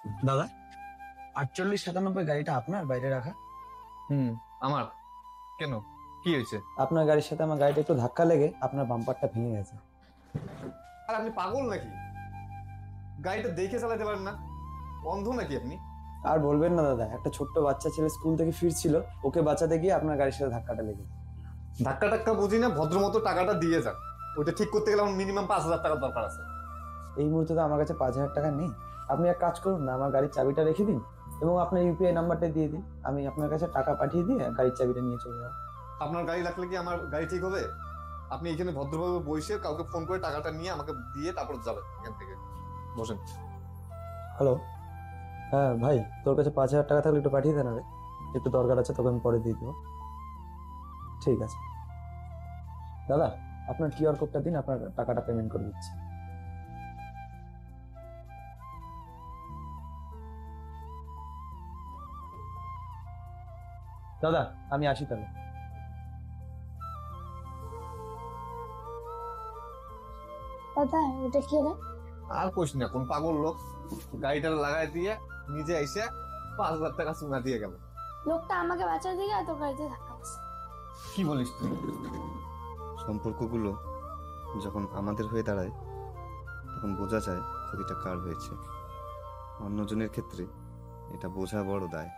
দাদা, 4897 গাড়িটা আপনার বাইরে রাখা? হুম, আমার। কেন, কি হয়েছে? আপনার গাড়ির সাথে আমার গাড়িটা একটু ধাক্কা লেগে আপনার বাম্পারটা ভেঙে গেছে। আর আপনি পাগল নাকি? গাড়িটা দেখে চালাতে পারেন না? অন্ধ নাকি আপনি? আর বলবেন না দাদা, একটা ছোট্ট বাচ্চা ছেলে স্কুল থেকে ফিরছিল, ওকে বাঁচাতে গিয়ে আপনার গাড়ির সাথে ধাক্কাটা লেগেছে। ধাক্কা টাক্কা বুঝি না, ভদ্র মতো টাকাটা দিয়ে যান। ওইটা ঠিক করতে গেলে আমার মিনিমাম 5,000 টাকা দরকার আছে। এই মুহূর্তে তো আমার কাছে 5,000 টাকা নেই। আপনি এক কাজ করুন না, আমার গাড়ির চাবিটা রেখে দিন এবং আপনার ইউপিআই নাম্বারটা দিয়ে দিন, আমি আপনার কাছে টাকা পাঠিয়ে দিয়ে গাড়ির চাবিটা নিয়ে চলে যাবো। আপনার গাড়ি রাখলে কি আমার গাড়ি ঠিক হবে? আপনি এখানে ভদ্রভাবে বসে কাউকে ফোন করে টাকাটা নিয়ে আমাকে দিয়ে তারপর যাবেন এখান থেকে। বসেন। হ্যালো, হ্যাঁ ভাই, তোর কাছে 5,000 টাকা থাকলে একটু পাঠিয়ে দেন। আরে একটু দরকার আছে, তোকে আমি পরে দিয়ে দেবো। ঠিক আছে দাদা, আপনার কিউআর কোডটা দিন, আপনার টাকাটা পেমেন্ট করে দিচ্ছি। দাদা, আমি আসি তাহলে। দাদা ওটা কি রে? আর কোশ না, কোন পাগল লোক গাড়িটা লাগাই দিয়ে নিজে এসে 5,000 টাকা চুনা দিয়ে গেল। লোকটা আমাকে বাঁচার দিকে এত গাড়িতে ধাক্কা মারছে। কি বলিস তুই? সম্পর্কগুলো যখন আমাদের হয়ে দাঁড়ায় তখন বোঝা যায় ক্ষতিটা কার হয়েছে। অন্যজনের ক্ষেত্রে এটা বোঝা বড় দায়।